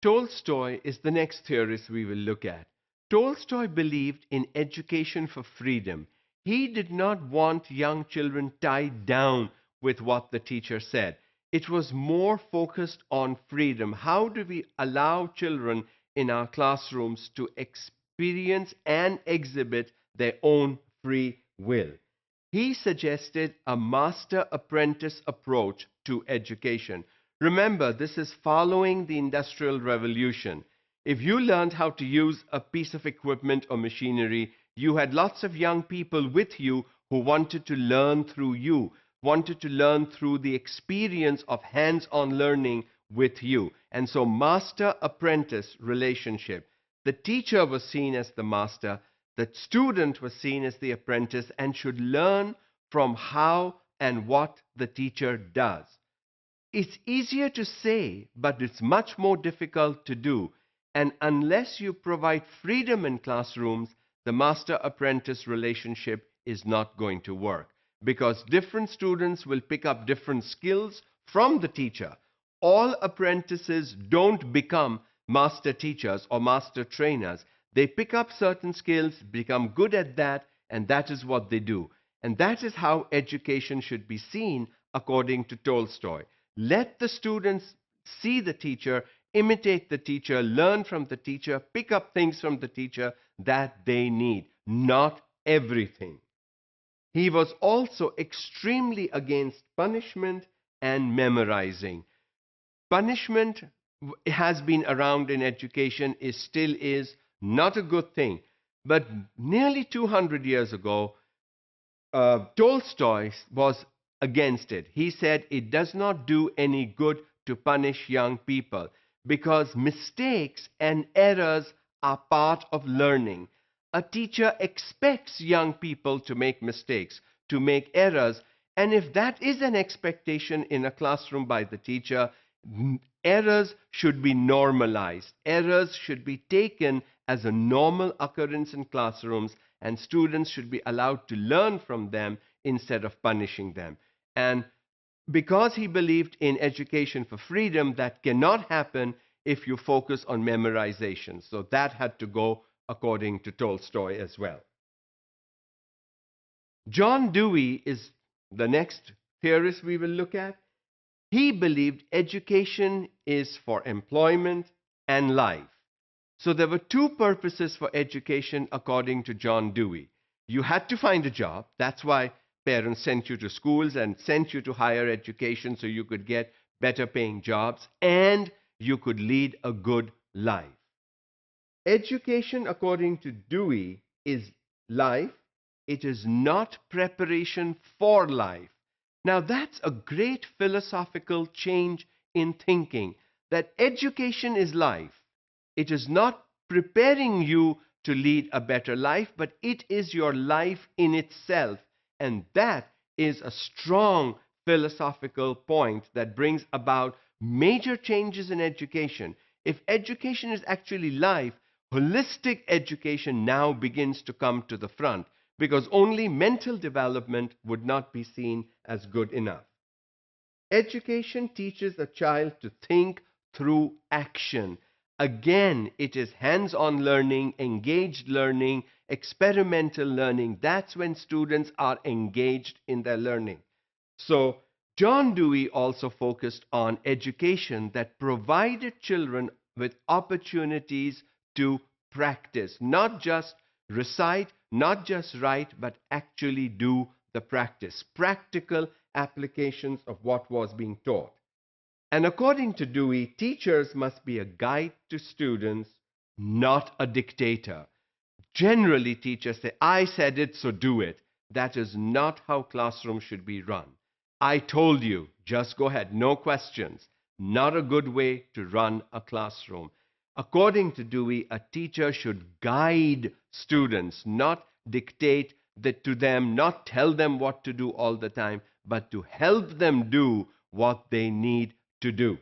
Tolstoy is the next theorist we will look at. Tolstoy believed in education for freedom. He did not want young children tied down with what the teacher said. It was more focused on freedom. How do we allow children in our classrooms to experience and exhibit their own free will? He suggested a master apprentice approach to education. Remember, this is following the Industrial Revolution. If you learned how to use a piece of equipment or machinery, you had lots of young people with you who wanted to learn through you, wanted to learn through the experience of hands-on learning with you. And so master-apprentice relationship. The teacher was seen as the master, the student was seen as the apprentice and should learn from how and what the teacher does. It's easier to say, but it's much more difficult to do. And unless you provide freedom in classrooms, the master-apprentice relationship is not going to work because different students will pick up different skills from the teacher. All apprentices don't become master teachers or master trainers. They pick up certain skills, become good at that, and that is what they do. And that is how education should be seen according to Tolstoy. Let the students see the teacher, imitate the teacher, learn from the teacher, pick up things from the teacher that they need, not everything. He was also extremely against punishment and memorizing. Punishment has been around in education, still is not a good thing. But nearly 200 years ago, Tolstoy was against it. He said it does not do any good to punish young people because mistakes and errors are part of learning. A teacher expects young people to make mistakes, to make errors, and if that is an expectation in a classroom by the teacher, errors should be normalized. Errors should be taken as a normal occurrence in classrooms, and students should be allowed to learn from them instead of punishing them. And because he believed in education for freedom, that cannot happen if you focus on memorization. So that had to go according to Tolstoy as well. John Dewey is the next theorist we will look at. He believed education is for employment and life. So there were two purposes for education according to John Dewey. You had to find a job. That's why parents sent you to schools and sent you to higher education so you could get better paying jobs and you could lead a good life. Education, according to Dewey, is life. It is not preparation for life. Now, that's a great philosophical change in thinking, that education is life. It is not preparing you to lead a better life, but it is your life in itself. And that is a strong philosophical point that brings about major changes in education. If education is actually life, holistic education now begins to come to the front because only mental development would not be seen as good enough. Education teaches a child to think through action. Again, it is hands-on learning, engaged learning, experimental learning. That's when students are engaged in their learning. So, John Dewey also focused on education that provided children with opportunities to practice, not just recite, not just write, but actually do the practice, practical applications of what was being taught. And according to Dewey, teachers must be a guide to students, not a dictator. Generally, teachers say, I said it, so do it. That is not how classrooms should be run. I told you, just go ahead, no questions. Not a good way to run a classroom. According to Dewey, a teacher should guide students, not dictate to them, not tell them what to do all the time, but to help them do what they need to do.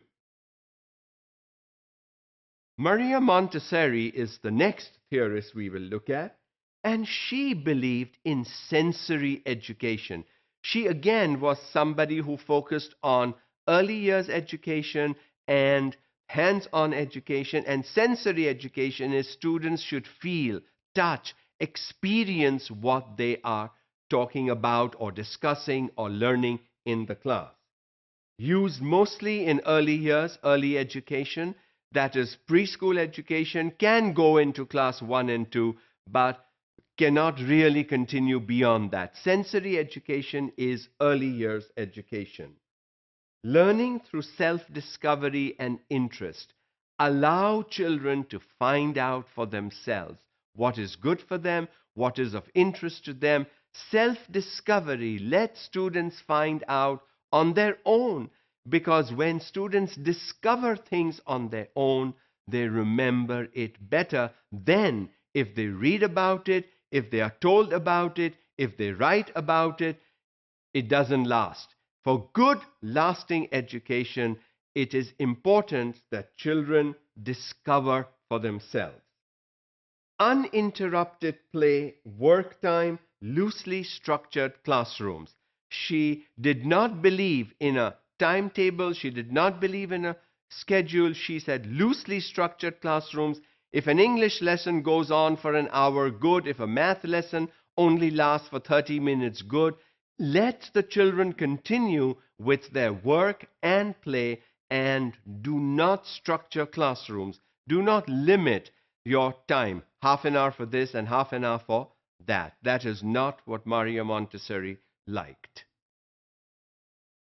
Maria Montessori is the next theorist we will look at, and she believed in sensory education. She again was somebody who focused on early years education and hands-on education, and sensory education is students should feel, touch, experience what they are talking about or discussing or learning in the class. Used mostly in early years, early education, that is preschool education, can go into class 1 and 2, but cannot really continue beyond that. Sensory education is early years education. Learning through self-discovery and interest allow children to find out for themselves what is good for them, what is of interest to them. Self-discovery lets students find out on their own, because when students discover things on their own, they remember it better than if they read about it, if they are told about it, if they write about it. It doesn't last. For good, lasting education, it is important that children discover for themselves. Uninterrupted play, work time, loosely structured classrooms. She did not believe in a timetable. She did not believe in a schedule. She said loosely structured classrooms. If an English lesson goes on for an hour, good. If a math lesson only lasts for 30 minutes, good. Let the children continue with their work and play, and do not structure classrooms. Do not limit your time. Half an hour for this and half an hour for that. That is not what Maria Montessori liked.